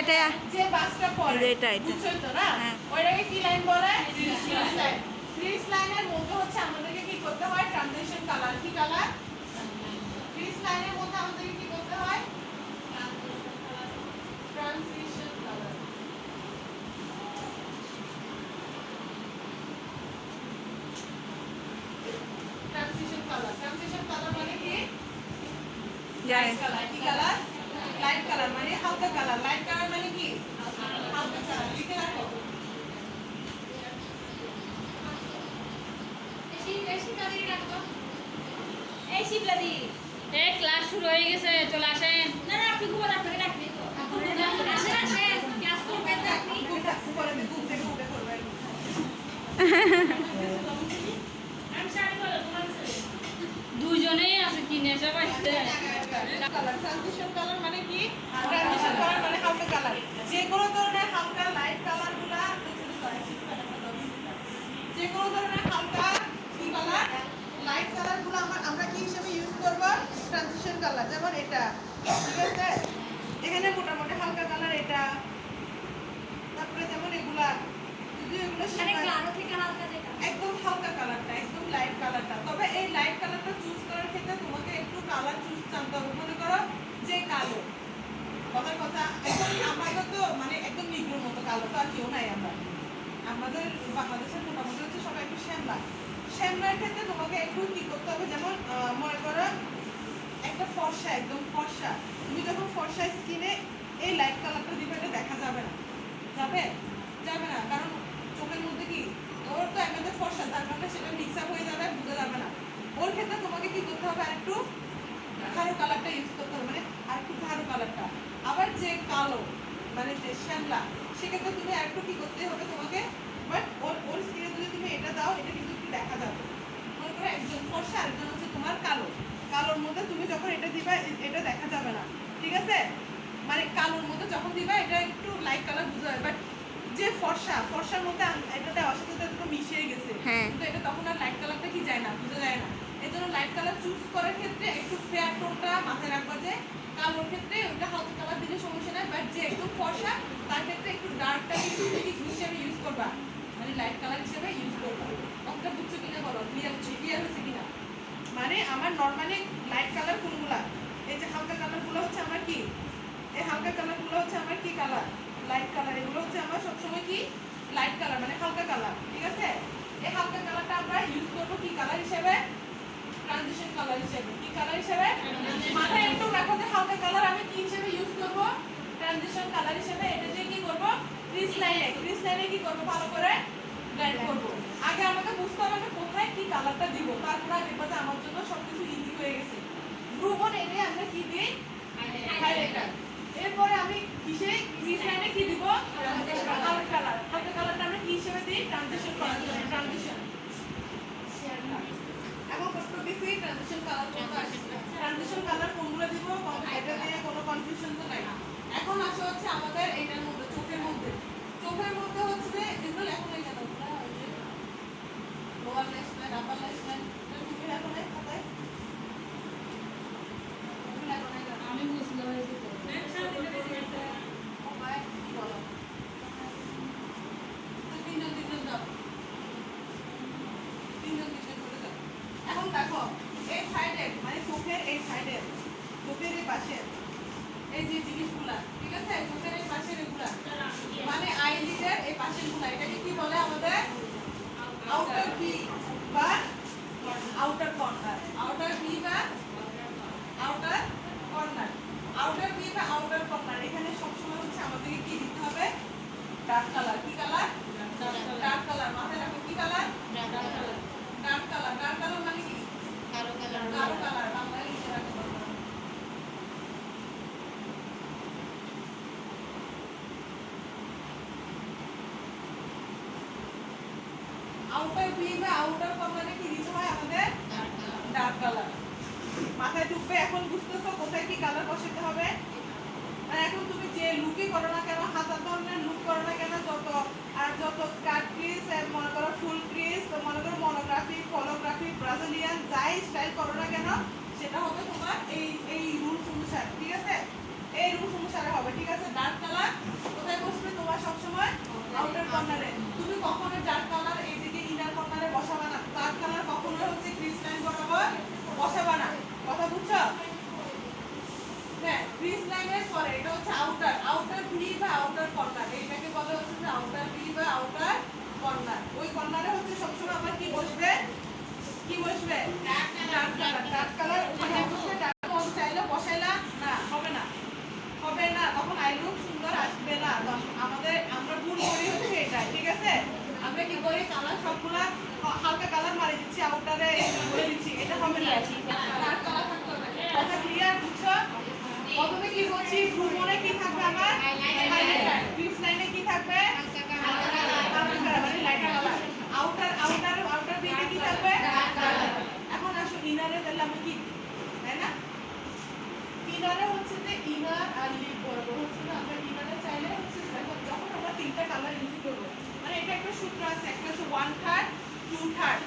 এটা যে বাসটা পড়ে এটা বুঝছই তো না, ওইটাকে কি লাইন বলে? ফ্রিজ লাইনের মধ্যে হচ্ছে আমাদেরকে কি করতে হয়? Transition colour. কি কালার? ফ্রিজ লাইনের মধ্যে আমাদেরকে কি করতে হয়? Transition colour. Transition colour. Transition colour মানে কি? Light colour. কি কালার? লাইট কালার মানে হালকা কালার। লাইট কালার মানে কি? হালকা কালার। লিখে রাখো। ক্লাস শুরু হয়ে গেছে, চলে আসেন। না না, আপনি ঘুমান, আপনাকে ডাকবি তো। আসেন আসেন, ক্লাস করবেন তো আপনি। দুজনেই আছে কিনে সবাই। ট্রানজিশন কালার মানে কি? ট্রানজিশন কালার মানে হালকা কালার। যে কোনো ধরনের হালকা লাইট কালারগুলা, যে কোনো ধরনের হালকা কি কালার? লাইট কালারগুলো আমরা কি হিসেবে ইউজ করব? Transition colour. যেমন এটা, ঠিক আছে, এখানে মোটামুটি হালকা কালার এটা, তারপরে যেমন এগুলা, যদি এগুলো একদম হালকা কালারটা, একদম লাইট কালারটা। তবে এই লাইট কালারটা চুজ করার ক্ষেত্রে তোমাকে একটু কালার চুজ জানতে হবে। মনে করো যে কালো, কথার কথা, একদম আমাদের তো মানে একদম নিগ্রোর মতো কালো তো আর কেউ নাই। আমাদের বাংলাদেশের মোটামুটি হচ্ছে সবাই একটু শ্যামলা। শ্যামলার ক্ষেত্রে তোমাকে একটু কি করতে হবে? যেমন মনে করো একটা ফর্সা, একদম ফর্সা, তুমি যখন ফর্সা স্কিনে এই লাইট কালারটা দিবে, এটা দেখা যাবে না। যাবে? যাবে না, কারণ চোখের মধ্যে কি, ওর তো একদম ফর্সা, তার কারণে সেটা মিক্স আপ হয়ে যাবে, বোঝা যাবে না। ওর ক্ষেত্রে তোমাকে কি করতে হবে? আরেকটু গাঢ় কালারটা ইউজ করতে হবে, মানে আরেকটু গাঢ় কালারটা। আবার যে কালো মানে যে শ্যামলা, সেক্ষেত্রে তুমি আরেকটু কি করতে হবে তোমাকে, বাট ওর স্কিনে যদি তুমি এটা দাও, এটা কিন্তু একটু দেখা যাবে। মনে করো একজন ফর্সা, আরেকজন হচ্ছে তোমার কালো, কালোর মধ্যে তুমি যখন এটা দিবা, এটা দেখা যাবে না, ঠিক আছে? মানে কালোর মধ্যে যখন দিবা, এটা একটু লাইট কালার বোঝা যাবে, বাট যে ফর্সার মধ্যে এটা দেওয়ার সাথে একটু মিশিয়ে গেছে, কিন্তু এটা তখন আর লাইট কালারটা কি যায় না, বোঝা যায় না। এই জন্য লাইট কালার চুজ করার ক্ষেত্রে একটু ফেয়ার টোনটা মাথায় রাখবা, যে কালোর ক্ষেত্রে ওটা হালকা কালার দিলে সমস্যা নাই, বাট যে একদম ফর্সা তার ক্ষেত্রে একটু ডার্কটা কিন্তু হিসেবে ইউজ করবা, মানে লাইট কালার হিসেবে ইউজ করবা। কথাটা বুঝছো কিনা বলো, ক্লিয়ার হচ্ছে কিনা? মানে আমার নর্মালি লাইট কালার কোনগুলা, এই যে হালকা কালারগুলো হচ্ছে আমার কি, এই হালকা কালারগুলো হচ্ছে আমার কি কালার? Light colour. এগুলো হচ্ছে আমার সবসময় কি লাইট কালার, মানে হালকা কালার, ঠিক আছে? এই হালকা কালারটা আমরা ইউজ করবো কি কালার হিসেবে? ট্রানজিশন কালার হিসেবে। কি কালার হিসেবে? মাথায় একটু রাখো যে হালকা কালার আমি কি হিসেবে ইউজ করব? ট্রানজিশন কালার হিসেবে। এটা দিয়ে কি করব? ক্রিজ লাইনে কি করব? ভালো করে ব্লেন্ড করব। আগে আমাকে বুঝতে হবে যে কোথায় কি কালারটা দিব, তারপর দেখবো যে আমার জন্য সবকিছু ইজি হয়ে গেছে। গ্রুপন এনে আমরা কি দিই? হাইলাইটার। এরপরে আমি কিসে ক্রিজ লাইনে কি দিব? হালকা কালার। হালকা কালারটা আমরা কি হিসেবে দিই? ট্রানজিশন করার জন্য। ট্রানজিশন। এখন প্রশ্ন দিছি ট্রানজিশন কালার কোনটা আসে? ট্রানজিশন কালার কোনগুলো দিব? এটা নিয়ে কোনো কনফিউশন তো নাই। এখন আসে হচ্ছে আমাদের এটার মধ্যে, চোখের মধ্যে। চোখের মধ্যে হচ্ছে যে এগুলো লেখা নাই কেন? লোয়ার ল্যাশ লাইন, আপার ল্যাশ লাইন, এটা তুমি লেখা নাই খাতায়? তুমি লেখা নাই কেন? আমি বুঝতে হয়েছি তো। ও ভাই কি বলো? তিনজন যাও। তিনজন করে যাও। এখন দেখো এই সাইডে, মানে চোখের এই সাইডে, চোখের এই পাশে এই যে জিনিসগুলা, ঠিক আছে? চোখের এই পাশের এগুলা, মানে আইলিডের এই পাশের গুলা, এটাকে কি বলে আমাদের? আউটার ভি বা আউটার কর্নার। আউটার ভি বা আউটার কর্নার। আউটার ভি বা আউটার কর্নার। এখানে সবসময় হচ্ছে আমাদেরকে কি দিতে হবে? Dark colour. কি কালার? Dark colour. মাথায় রাখো কি colour? Dark colour. Dark colour. Dark colour মানে কি? কালো কালার। কালো কালার। বাংলায় লিখে রাখো। আউটার ভি বা আউটার কর্নারে কি দিতে হয় আমাদের? Dark colour. মাথায় ঢুকবে। এখন বুঝতেছো কোথায় কি কালার বসাতে হবে? আর এখন তুমি যে লুকই করো না কেন, হাজার ধরনের লুক করো না কেন, যত কাট ক্রিজ, মনে করো ফুল ক্রিজ, তো মনে করো মনোগ্রাফি, ফলোগ্রাফি, ব্রাজিলিয়ান, যাই স্টাইল করো না কেন, সেটা হবে তোমার এই রুলস অনুসারে, ঠিক আছে? এই রুলস অনুসারে হবে, ঠিক আছে? ডার্ক কালার ডার্ক কালার থাকতে হবে। কথা ক্লিয়ার? বুঝছো? প্রথমে কি বলছি, ভ্রমণে কি থাকবে আমার হাইলাইটার, ক্রিস লাইনে কি থাকবে হালকা কালার মানে লাইটার কালার, আউটার দিকে কি থাকবে ডার্ক কালার। এখন আসো ইনারে, তাহলে আমি কি তাই না, ইনারে হচ্ছে যে ইনার আর লিপ বলবো হচ্ছে না, আমরা ইনারে চাইলে হচ্ছে দেখো যখন আমরা তিনটা কালার ইউজ করব, মানে এটা একটা সূত্র আছে, একটা হচ্ছে 1/3 2/3,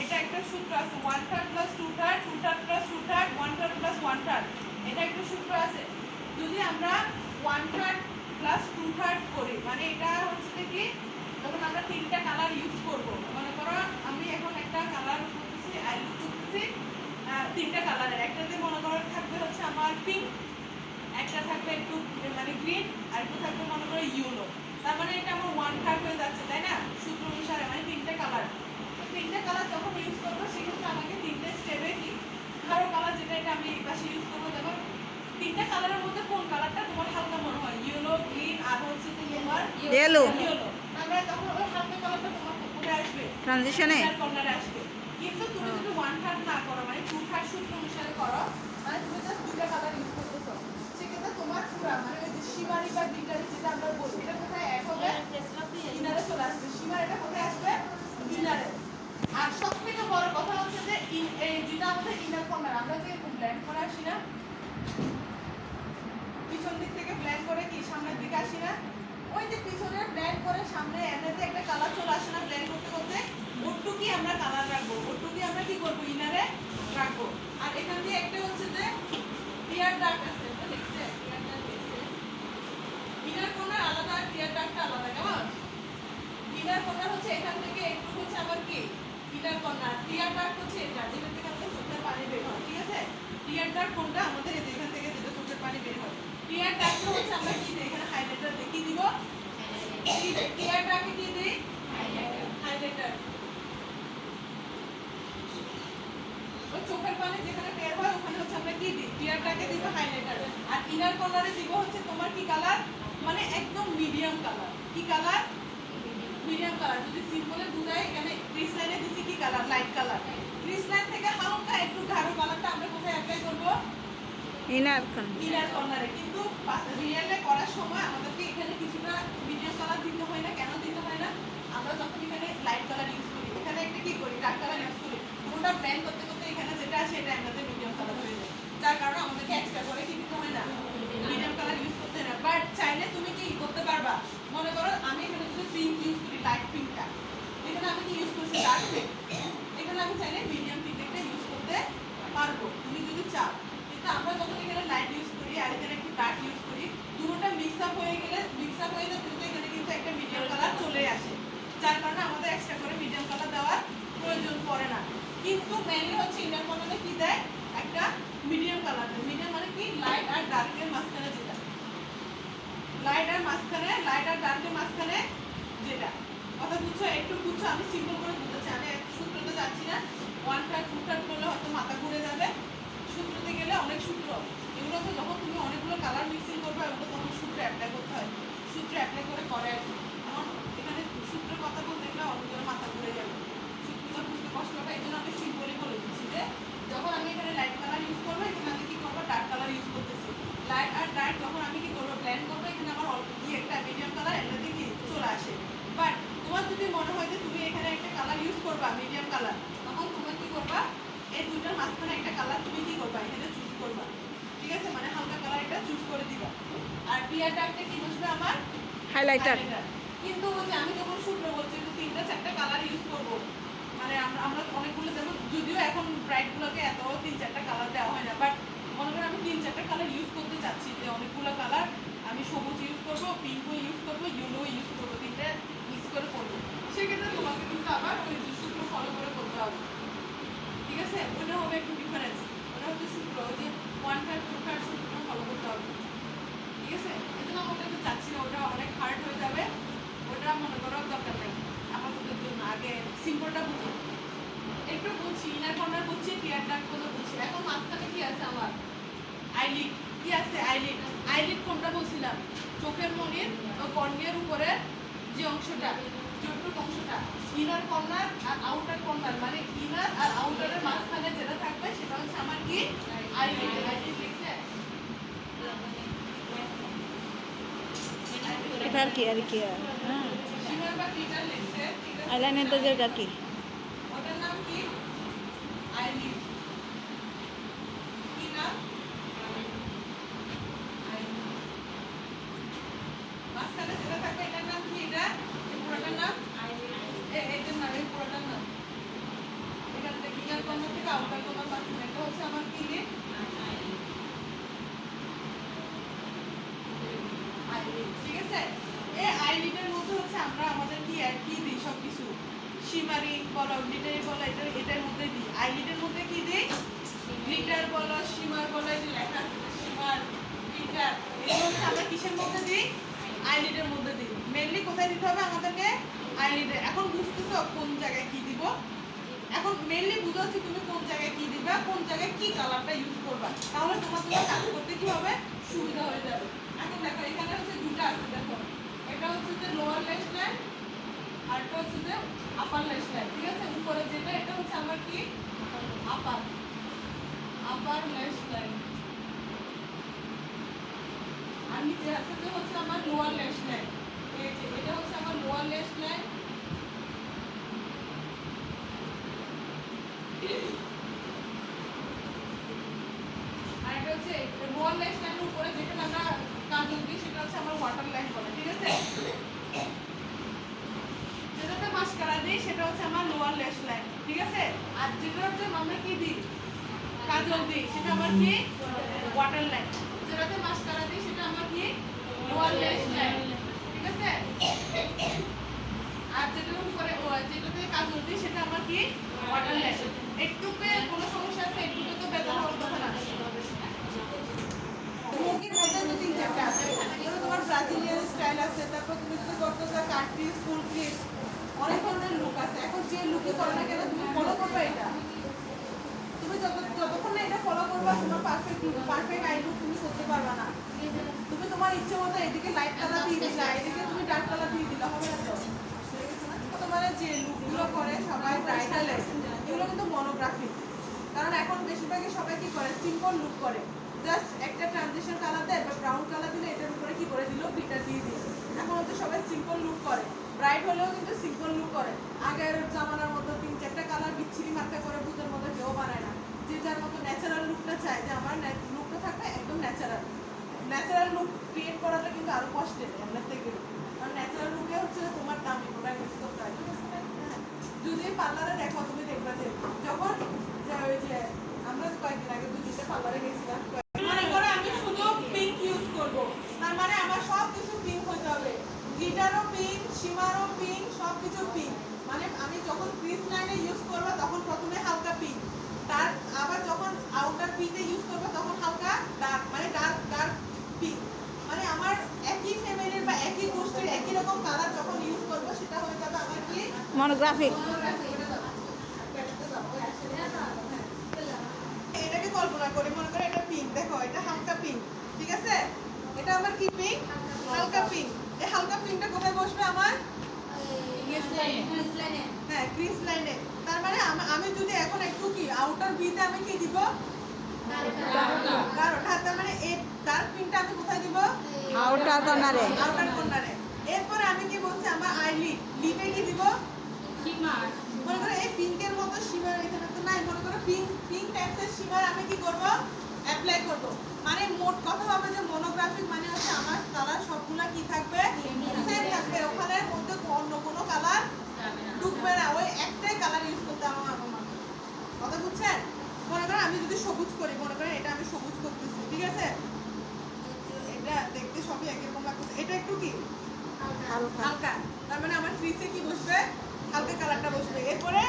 এটা একটা সূত্র আছে 1/3 প্লাস 2/3 2/3 প্লাস 2/3 1/3 প্লাস 1/3, এটা একটা সূত্র আছে। যদি আমরা 1/3 প্লাস 2/3 করি, মানে এটা হচ্ছে কি যখন আমরা তিনটা কালার ইউজ করব, মনে করো আমি এখন একটা কালার করতেছি, আইলু করতেছি তিনটা কালারের, একটাতে মনে করো থাকবে হচ্ছে আমার পিঙ্ক, একটা থাকবে একটু মানে গ্রিন, আর একটা থাকবে মনে করো ইয়েলো। তার মানে এটা আমার 1/3 হয়ে যাচ্ছে, তাই না, সূত্র অনুসারে, মানে তিনটা কালার। তিনটা কালার যখন ইউজ করবো সেক্ষেত্রে আমাকে তিনটে স্টেপে কি কারো কালার, যেটা এটা আমি এই পাশে ইউজ করবো, যেমন তিনটা কালারের মধ্যে কোন কালারটা তোমার হালকা মনে হয়, ইয়েলো, গ্রিন আর হচ্ছে তোমার ইয়েলো। আমরা তখন ওই হালকা কালারটা তোমার কোথায় আসবে, ট্রানজিশনে কর্নারে আসবে। কিন্তু তুমি যদি 1/3 না করো, মানে 2/3 সূত্র অনুসারে করো, মানে তুমি জাস্ট দুইটা কালার ইউজ করতেছো, সেক্ষেত্রে তোমার পুরা মানে ওই যে সীমারি বা বিটারি যেটা আমরা বলি, এটা কোথায় এক হবে ইনারে চলে আসবে, সীমার এটা কোথায় আসবে ইনারে। আর সব থেকে বড় কথা হচ্ছে যে এই যেটা আমাদের ইনার কর্নার, আমরা যে ব্ল্যান্ড করে আসি না, পিছন দিক থেকে ব্ল্যান্ড করে কি সামনের দিকে আসি না, ওই যে পিছনে ব্ল্যান্ড করে সামনে এমনিতে একটা কালার চলে আসে না ব্ল্যান্ড করতে করতে, ওটুকুই আমরা কালার রাখবো, ওটুকুই আমরা কি করবো ইনারে রাখবো। আর এখান দিয়ে একটা হচ্ছে যে টিয়ার ডার্ক আছে, এটা দেখছে টিয়ার ডার্ক দেখছে, ইনার কর্নার আলাদা আর টিয়ার ডার্কটা আলাদা, কেমন? ইনার কর্নার হচ্ছে এখান থেকে একটু হচ্ছে আবার কি ইনার কর্নার, টিয়ার ডার্ক হচ্ছে এটা যেটা থেকে আমাদের চোখের পানি বের হয়, ঠিক আছে? টিয়ার ডার্ক কোনটা আমাদের এই যে এখান থেকে যেটা চোখের পানি বের হয়, টিয়ার ডার্কটা হচ্ছে আমরা কি দিই এখানে হাইলাইটার দিয়ে কি দিব, টিয়ার ডার্কে কি দিই হাইলাইটার, ওই চোখের পানি যেখানে বের হয় ওখানে হচ্ছে আমরা কি দিই টিয়ার ডার্কে দিব হাইলাইটার। আর ইনার কর্নারে দিব হচ্ছে তোমার কি কালার, মানে একদম মিডিয়াম কালার, কি কালার মিডিয়াম কালার। যদি সিম্পলে বুঝাই, এখানে ক্রিস লাইনে দিছি কি colour light colour, Chris line থেকে হালকা একটু গাঢ় কালারটা আমরা কোথায় অ্যাপ্লাই করব ইনার ইনার কর্নারে। কিন্তু রিয়েলে করার সময় আমাদেরকে এখানে কিছুটা মিডিয়াম কালার দিতে হয় না, কেন দিতে হয় না, আমরা যখন এখানে লাইট কালার ইউজ করি, এখানে একটা কি করি ডার্ক কালার ইউজ করি, পুরোটা ব্লেন্ড করতে করতে এখানে যেটা আসে এটা আমাদের মিডিয়াম কালার হয়ে যায়, যার কারণে আমাদেরকে এক্সট্রা করে কি দিতে হয় না মিডিয়াম কালার ইউজ করতে হয় না। বাট চাইলে তুমি কি করতে পারবা, মনে করো আমি এখানে যদি পিঙ্ক ইউজ করি, লাইট পিঙ্কটা, এখানে আমি কি ইউজ করছি ডার্ক পিঙ্ক, এখানে আমি চাইলে মিডিয়াম পিঙ্কটা ইউজ করতে পারবো তুমি যদি চাও। কিন্তু আমরা যখন এখানে লাইট ইউজ করি আর এখানে একটু ডার্ক ইউজ করি, দুটোটা মিক্স আপ হয়ে গেলে কিন্তু এখানে কিন্তু একটা মিডিয়াম কালার চলে আসে, যার কারণে আমাদের এক্সট্রা করে মিডিয়াম কালার দেওয়ার প্রয়োজন পড়ে না। কিন্তু মেইনলি হচ্ছে ইনার কর্নারে কি দেয় একটা মিডিয়াম কালার দেয়, মিডিয়াম মানে কি লাইট আর ডার্কের মাঝখানে যেটা, লাইট আর ডার্কের মাঝখানে যেটা, কথা বুঝছো, একটু বুঝছো, আমি সিম্পল করে বুঝাচ্ছি, আমি সূত্রতে যাচ্ছি না, 1/3 2/3 করলে হয়তো মাথা ঘুরে যাবে, সূত্রতে গেলে অনেক সূত্র, এগুলো তো যখন তুমি অনেকগুলো কালার মিক্সিং করবে ওগুলো তখন সূত্র অ্যাপ্লাই করতে হয়, সূত্র অ্যাপ্লাই করে আর কি। এখন এখানে সূত্রের কথা বলতে গেলে অনেকগুলো মাথা ঘুরে যাবে, সূত্রটা বুঝতে কষ্ট হবে, এই জন্য আমি সিম্পলই বলে দিচ্ছি যে যখন আমি এখানে লাইট কালার ইউজ করবো, এখানে আমি কি করবো ডার্ক কালার ইউজ করতেছি, লাইট আর ডার্ক যখন আমি কি করবো ব্লেন্ড করবো, এখানে আমার অল্প কি একটা মিডিয়াম কালার এমনিতে কি চলে আসে। বাট তোমার যদি মনে হয় যে তুমি এখানে একটা কালার ইউজ করবা মিডিয়াম কালার, তখন তুমি কি করবা এই দুইটার মাঝখানে একটা কালার তুমি কি করবা এখানে চুজ করবা, ঠিক আছে, মানে হালকা কালার এটা চুজ করে দিবা। আর টিয়ার ডার্কটা কি বসবে আমার হাইলাইটার। কিন্তু ওই যে আমি যখন সূত্র বলছি যে 3-4টা কালার ইউজ করবো, মানে আমরা অনেকগুলো যেমন যদিও এখন ব্রাইটগুলোকে এত 3-4টা কালার দেওয়া হয় না, বাট মনে করেন আমি 3-4টা কালার ইউজ করতে চাচ্ছি, যে অনেকগুলো কালার আমি সবুজ ইউজ করবো, পিঙ্কও ইউজ করবো, ইয়েলো ইউজ করবো, তিনটে মিক্স করে করবো, সেক্ষেত্রে তোমাকে কিন্তু আবার ওই সূত্র ফলো করে করতে হবে, ঠিক আছে, ওটা হবে একটু ডিফারেন্স, ওটা হচ্ছে সূত্র, ওই যে 1/3 2/3 সূত্রটা ফলো করতে হবে, ঠিক আছে। এই জন্য আমরা ওটাকে চাচ্ছি না, ওটা অনেক হার্ড হয়ে যাবে, ওটা মনে করার দরকার নেই আমাদের জন্য। আগে সিম্পলটা বুঝি, একটু বুঝছি, ইনার কর্নার বুঝছি, টিয়ার ডার্ক গুলো বুঝছি, এখন মাঝখানে কি আছে আমার আইলিড, কি আছে আইলিড, আইলিড কোনটা বলছিলাম, চোখের মনির ও কর্নিয়ার উপরে যে অংশটা, যতটুকু অংশটা ইনার কর্নার আর আউটার কর্নার, মানে ইনার আর আউটারের মাঝখানে যেটা থাকবে এটা আর কি হ্যাঁ শিমার বা গ্লিটার লিখছে, ঠিক আছে? আইলাইনার তো যেটা কি ওটার নাম কি? আইলিড। কি নাম? আইলিড। মাঝখানে যেটা থাকবে এটার নাম কি? এটা এই পুরোটার নাম এটার নাম, এই পুরোটার নাম। এখান থেকে ইনার কর্নার থেকে আউটার কর্নার মাঝখানে এটা হচ্ছে আমার কি লিড? আইলিড, ঠিক আছে? এই আইলিডের মধ্যে হচ্ছে আমরা আমাদের কি দিই সব কিছু শিমারি বলো, গ্লিটারি বলো, এটার মধ্যে দিই। আইলিডের মধ্যে কি দিই? গ্লিটার বলো, শিমার বলো, এই যে লেখা আছে শিমার, গ্লিটার, এগুলো হচ্ছে আমরা কিসের মধ্যে দিই? আইলিডের মধ্যে দিই। মেইনলি কোথায় দিতে হবে আমাদেরকে? আইলিডে। এখন বুঝতেছো কোন জায়গায় কি দিব? এখন মেইনলি বুঝাচ্ছি তুমি কোন জায়গায় কি দিবা, কোন জায়গায় কি কালারটা ইউজ করবা, তাহলে তোমার জন্য কাজ করতে কি হবে? সুবিধা হয়ে যাবে। এখন দেখো এখানে হচ্ছে দুটো আছে, দেখো এটা হচ্ছে যে লোয়ার ল্যাশ লাইন আর এটা হচ্ছে যে আপার ল্যাশ লাইন, ঠিক আছে? উপরে যেটা এটা হচ্ছে আমার কি? আপার ল্যাশ লাইন। আর নিচে আছে যে হচ্ছে আমার লোয়ার ল্যাশ লাইন। এই যে এটা হচ্ছে আমার লোয়ার ল্যাশ লাইন। আর এটা হচ্ছে লোয়ার ল্যাশ লাইনের উপরে যেটা আমরা কাজল দিই সেটা হচ্ছে আমার ওয়াটার লাইন বলে, ঠিক আছে? যেটাতে মাস্কারা দিই সেটা হচ্ছে আমার লোয়ার ল্যাশ লাইন, ঠিক আছে? আর যেটাতে আমরা কি দিই? কাজল দিই সেটা আমার কি? Water line. যেটাতে মাস্কারা দিই সেটা আমার কি? লোয়ার ল্যাশ লাইন, ঠিক আছে? আর যেটার উপরে যেটাতে কাজল দিই সেটা আমার কি? Water line. একটুকে কোনো সমস্যা আছে? একটুকে তো বেজার হওয়ার কথা না। মুখের মধ্যে তো তিন চারটা আছে, যেমন তোমার ব্রাজিলিয়ান স্টাইল আছে, তারপর তুমি যদি করতে চাও কাট পিস, ফুল ক্লিপ, অনেক ধরনের লুক আছে। এখন যে লুকই করো না কেন তুমি ফলো করবে এটা। তুমি যতক্ষণ না এটা ফলো করবা তোমার পারফেক্ট আই লুক তুমি করতে পারবা না। তুমি তোমার ইচ্ছে মতো এদিকে লাইট কালার দিয়ে দিলা, এদিকে তুমি ডার্ক কালার দিয়ে দিলা, হবে না তো? তোমার যে লুকগুলো করে সবাই ব্রাইডালে এগুলো কিন্তু মনোগ্রাফি। কারণ এখন বেশিরভাগই সবাই কি করে? সিম্পল লুক করে, জাস্ট একটা ট্রানজিশন কালার দেয় বা ব্রাউন কালার দিলে এটার উপরে কি করে দিল? গ্লিটার দিয়ে দিল। এখন হচ্ছে সবাই সিম্পল লুক করে, ব্রাইট হলেও কিন্তু সিম্পল লুক করে। আগের জামানার মতো তিন চারটা কালার বিচ্ছিরি মার্কা করে ভূতের মতো কেউ বানায় না। যে যার মতো ন্যাচারাল লুকটা চায়, যে আমার লুকটা থাকবে একদম ন্যাচারাল লুক ক্রিয়েট করাটা কিন্তু আরো কষ্টের এমনি থেকে। কারণ ন্যাচারাল লুকে হচ্ছে তোমার দামি প্রোডাক্ট ইউজ করতে হয়, ঠিক আছে? যদি পার্লারে দেখো তুমি দেখবা যে যখন ওই যে আমরা কয়েকদিন আগে দুদিনটা পার্লারে গেছিলাম, মনে করো আমি শুধু পিঙ্ক ইউজ করব, তার মানে আমার সব কিছু পিঙ্ক হতে হবে। গ্লিটারও পিঙ্ক, শিমারও পিঙ্ক, সব কিছু পিঙ্ক। মানে আমি যখন ক্রিস লাইনে ইউজ করব তখন প্রথমে হালকা পিঙ্ক, তার আবার যখন আউটার পিতে ইউজ করব তখন হালকা ডার্ক, মানে ডার্ক পিঙ্ক। মানে আমার একই ফ্যামিলির বা একই গোষ্ঠীর একই রকম কালার যখন ইউজ করব সেটা হয়ে যাবে আমার কি? মনোগ্রাফিক। এটাকে কল্পনা করি, মনে করো এটা পিঙ্ক, দেখো এটা হালকা পিঙ্ক, ঠিক আছে? এটা আমার কি পিঙ্ক? হালকা পিঙ্ক। এই হালকা পিঙ্কটা কোথায় বসবে আমার? হ্যাঁ, ক্রিস লাইনে। তার মানে আমি যদি এখন একটু কি আউটার বিতে আমি কি দিব? গাঢ়। তার মানে এই ডার্ক পিঙ্কটা আমি কোথায় দিব? আউটার কর্নারে। আউটার কর্নারে। এরপরে আমি কি বলছি? আমার আইলিড, লিডে কি দিব? মনে করো এই পিঙ্কের মতো শিমার এখানে তো নাই, মনে করো পিঙ্ক টাইপের শিমার আমি কি করব? অ্যাপ্লাই করব। মানে মোট কথা হবে যে মনোগ্রাফিক মানে হচ্ছে আমার কালার সবগুলা কি থাকবে? সেম থাকবে। ওখানের মধ্যে অন্য কোনো কালার ঢুকবে না, ওই একটাই কালার ইউজ করতে আমার কথা বুঝছেন? মনে করো আমি যদি সবুজ করি, মনে করেন এটা আমি সবুজ করতেছি, ঠিক আছে? এটা দেখতে সবই একরকম লাগতেছে, এটা একটু কি হালকা, তার মানে আমার ক্রিসে কি বসবে? হালকা কালারটা বসবে। এরপরে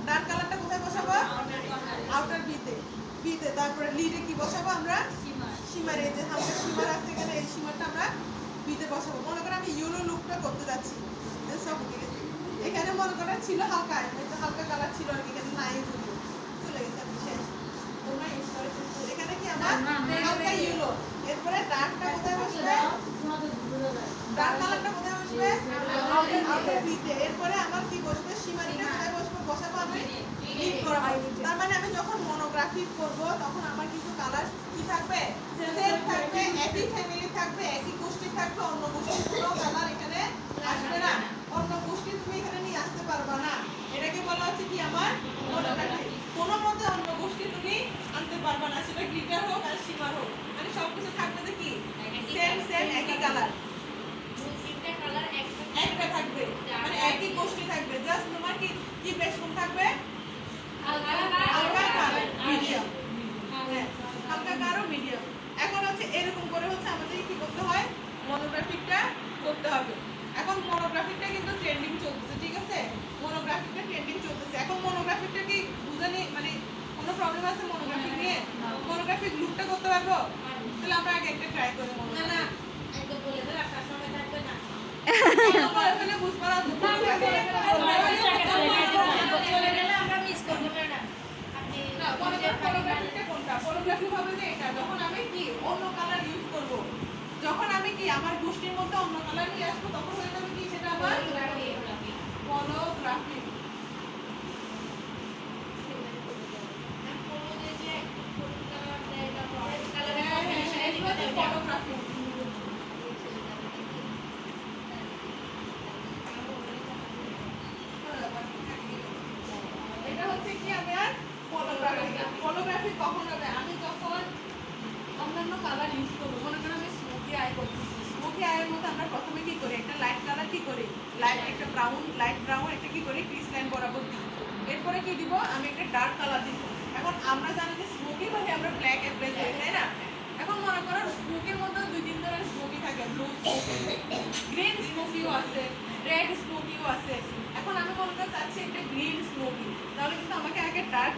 ডার্ক কালারটা কোথায় বসাবো? আউটার বিতে। তারপরে লিডে কি বসাবো আমরা? শিমার। এই যে হালকা শিমার আছে এখানে, এই শিমারটা আমরা বিতে বসাবো। মনে করো আমি ইয়েলো লুকটা করতে যাচ্ছি, সব উঠে গেছে। এখানে মনে করো ছিল হালকা, এটা হালকা কালার ছিল আর কি, এখানে নাই, যদিও চলে গেছে শেষ। তোমরা ইউজ করে এখানে কি আমার হালকা ইয়েলো। এরপরে ডার্কটা কোথায় বসবে? ডার্ক কালারটা কোথায় বসবে? আউটার বিতে। এরপরে আমার কি বসবে? শিমারিটা কোথায় বসবে? বসাবো আমি লিড করাবো। তার মানে আমি যখন মনোগ্রাফি মনোগ্রাফিক করব তখন আমার কিন্তু কালার কি থাকবে, সেম থাকবে, একই ফ্যামিলি থাকবে, একই গোষ্ঠী থাকবে, অন্য গোষ্ঠীর কোনো কালার এখানে আসবে না, অন্য গোষ্ঠী তুমি এখানে নিয়ে আসতে পারবা না। এটাকে বলা হচ্ছে কি আমার মনোগ্রাফিক। কোনো মতে অন্য গোষ্ঠী তুমি আনতে পারবা না, সেটা গ্লিটার হোক আর শিমার হোক, মানে সবকিছু থাকবে যে কি সেম সেম একই কালার, একটা থাকবে, মানে একই গোষ্ঠী থাকবে, জাস্ট তোমার কি কি বেশ কোন থাকবে, হালকা কালো মিডিয়াম, হ্যাঁ হালকা কালো মিডিয়াম। এখন হচ্ছে এরকম করে হচ্ছে আমাদের কি করতে হয়, মনোগ্রাফিকটা করতে হবে। এখন মনোগ্রাফিকটা কিন্তু ট্রেন্ডিং চলতেছে, ঠিক আছে, মনোগ্রাফিকটা ট্রেন্ডিং চলতেছে। এখন মনোগ্রাফিকটা কি বুঝানি, মানে কোনো প্রবলেম আছে মনোগ্রাফিক নিয়ে? মনোগ্রাফিক লুকটা করতে পারবো? তাহলে আমরা আগে একটা ট্রাই করি। না না একদম বলে দে, রাখার সময় থাকবে না, বলে ফেলে বুঝবো না চলে গেলে আমরা মিস করবো না। ফটোগ্রাফি হবে যে এটা, যখন আমি কি অন্য কালার ইউজ করব, যখন আমি কি আমার গোষ্ঠীর মধ্যে অন্য কালার নিয়ে আসবো, তখন হয়ে যাবে কি সেটা আমার ফটোগ্রাফি। এটা হচ্ছে কি আমার ফটোগ্রাফি কখন হবে, আমি যখন অন্যান্য কালার ইউজ করবো। মনে করো আমি স্মোকি আই করতেছি, স্মোকি আইয়ের মধ্যে আমরা প্রথমে কি করি, একটা লাইট কালার কি করি, লাইট একটা ব্রাউন, লাইট ব্রাউন একটা কি করি ক্রিস লাইন বরাবর দিই। এরপরে কি দিব, আমি একটা ডার্ক কালার দিব। এখন আমরা জানি যে স্মোকি মানে আমরা ব্ল্যাক অ্যাপ্লাই করি, তাই না? এখন মনে করো স্মোকির মধ্যে দুই তিন ধরনের স্মোকি থাকে, ব্লু স্মোকি, গ্রিন স্মোকিও আছে, রেড স্মোকিও আছে। এখন আমি মনে করতে চাচ্ছি একটা গ্রিন স্মোকি, তাহলে কিন্তু আমাকে আগে ডার্ক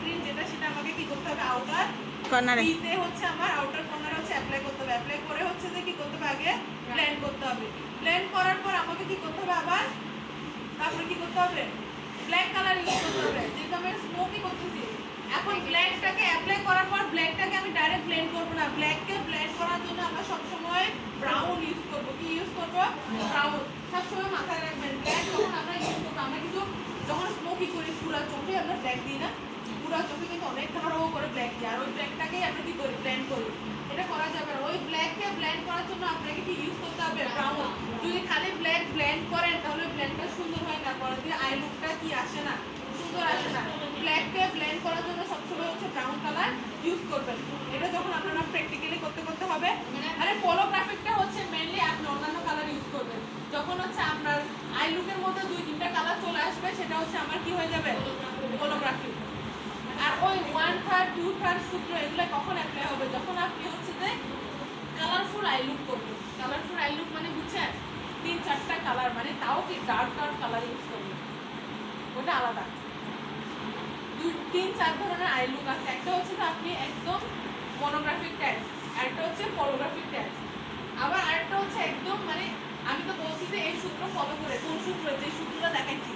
গ্রিন যেটা সেটা আমাকে কি করতে হবে, আউটার কর্নারে বিতে হচ্ছে আমার আউটার কর্নারে হচ্ছে অ্যাপ্লাই করতে হবে। অ্যাপ্লাই করে হচ্ছে যে কি করতে হবে, আগে ব্লেন্ড করতে হবে। ব্লেন্ড করার পর আমাকে কি করতে হবে, আবার তারপরে কি করতে হবে, ব্ল্যাক কালার ইউজ করতে হবে, যেহেতু আমি স্মোকি করতেছি। এখন ব্ল্যাকটাকে অ্যাপ্লাই করার পর ব্ল্যাকটাকে আমি ডাইরেক্ট ব্লেন্ড করব না, ব্ল্যাককে ব্লেন্ড করার জন্য আমরা সবসময় ব্রাউন ইউজ করব। কি ইউজ করব, ব্রাউন। সবসময় মাথায় রাখবেন, ব্ল্যাক যখন আমরা ইউজ করবো, আমরা কিন্তু যখন স্মোকি করি পুরো চোখে আমরা ব্ল্যাক দিই না, পুরো চোখে কিন্তু অনেক গাঢ় করে ব্ল্যাক দিই, আর ওই ব্ল্যাকটাকেই আমরা কি করি, ব্লেন্ড করি। এটা করা যাবে না, ওই ব্ল্যাককে ব্লেন্ড করার জন্য আপনাকে কি ইউজ করতে হবে, ব্রাউন। যদি খালি ব্ল্যাক ব্লেন্ড করেন তাহলে ব্লেন্ডটা সুন্দর হয় না, পরে দিয়ে আই লুকটা কি আসে না, সুন্দর আসে না। ব্ল্যাককে ব্লেন্ড করার জন্য সবসময় হচ্ছে ব্রাউন কালার ইউজ করবেন। এটা যখন আপনারা প্র্যাকটিক্যালি করতে হবে। আরে ফটোগ্রাফিকটা হচ্ছে মেইনলি আপনি অন্যান্য কালার ইউজ করবেন, যখন হচ্ছে আপনার আই লুকের মধ্যে দুই তিনটা কালার চলে আসবে, সেটা হচ্ছে আমার কি হয়ে যাবে, ফটোগ্রাফি। আর ওই 1/3 2/3 সূত্র এগুলো কখন অ্যাপ্লাই হবে, যখন আপনি হচ্ছে যে কালারফুল আই লুক করবেন। কালারফুল আই লুক মানে বুঝছেন, 3-4টা কালার, মানে তাও কি ডার্ক কালার ইউজ করবেন, ওটা আলাদা। 2-3-4 ধরনের আই লুক আছে। একটা হচ্ছে যে আপনি একদম মনোগ্রাফিক ট্যাগ, আরেকটা হচ্ছে ফটোগ্রাফিক ট্যাগ, আবার আরেকটা হচ্ছে একদম, মানে আমি তো বলছি যে এই সূত্র ফলো করে, কোন সূত্র, যে সূত্রটা দেখাইছি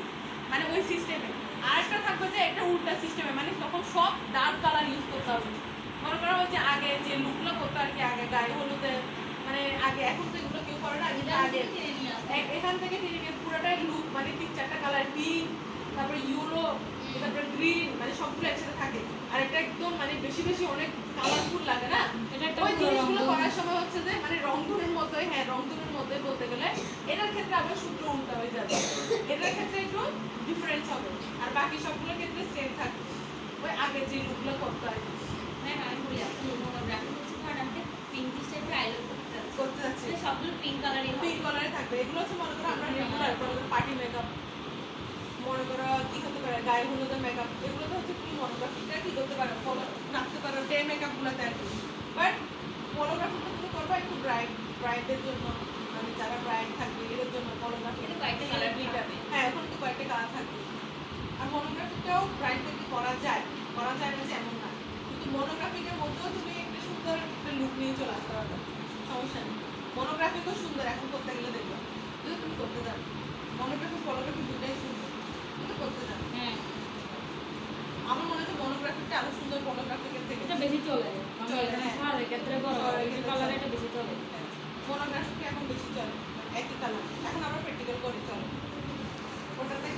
মানে ওই সিস্টেমে। আরেকটা থাকবে যে এটা উল্টা সিস্টেমে, মানে তখন সব ডার্ক কালার ইউজ করতে হবে। মনে করা হয় যে আগে যে লুকগুলো করতো আর কি, আগে গায়ে হলুদে, মানে আগে, এখন তো এগুলো কেউ করে না, কিন্তু আগে এখান থেকে পুরোটাই লুক, মানে 3-4টা কালার, পিঙ্ক, তারপরে ইউরো, তারপরে গ্রিন, মানে সবগুলো একসাথে থাকে। আর এটা একদম মানে বেশি বেশি অনেক কালারফুল লাগে না, ওই জিনিসগুলো করার সময় হচ্ছে যে মানে রংধনুর মতোই, হ্যাঁ রংধনুর মতোই বলতে গেলে। এটার ক্ষেত্রে আবার সূত্র উল্টা হয়ে যাবে, এটার ক্ষেত্রে একটু ডিফারেন্স হবে, আর বাকি সবগুলোর ক্ষেত্রে সেম থাকবে, ওই আগে যে লুকগুলো করতে হয়। ম্যাম আমি বলি, আপনি মনোগ্রাফি হচ্ছে আমাকে পিঙ্কিশ টাইপের আই লুক করতে যাচ্ছে, সবগুলো পিঙ্ক কালারই, পিঙ্ক কালারে থাকবে। এগুলো হচ্ছে মনে করো আমরা রেগুলার পার্টি মেকআপ, মনে করো কি হতে পারে, গায়ে হলুদের মেকআপ, এগুলো তো হচ্ছে তুমি মনোগ্রাফিটা কি করতে পারো, ফলো রাখতে পারো ডে মেকআপ গুলোতে আর কি। বাট ফটোগ্রাফিটা তুমি করবা একটু ব্রাইডদের জন্য, মানে যারা ব্রাইড থাকবে এদের জন্য ফটোগ্রাফি, কয়েকটা কালার গ্লিটার, হ্যাঁ এখন তো কয়েকটা কালার থাকবে। আর মনোগ্রাফিটাও ব্রাইডদেরকে করা যায় না যে এমন না, কিন্তু মনোগ্রাফিকের মধ্যেও তুমি একটা সুন্দর একটা লুক নিয়ে চলে আসতে পারবে, সমস্যা নেই। মনোগ্রাফিকও সুন্দর এখন করতে গেলে দেখবে, যদি তুমি করতে যাবে মনোগ্রাফি ফটোগ্রাফি দুটাই সুন্দর, তুমি করতে যাবে। হ্যাঁ আমার মনে হচ্ছে মনোগ্রাফিকটা আরো সুন্দর ফটোগ্রাফিকের থেকে, এটা বেশি চলে, চলে, হ্যাঁ। সারের ক্ষেত্রে বড় কালার এটা বেশি চলে, মনোগ্রাফিকটা এখন বেশি চলে, একই কালার। এখন আমরা প্র্যাকটিক্যাল করে চলে ওটাতে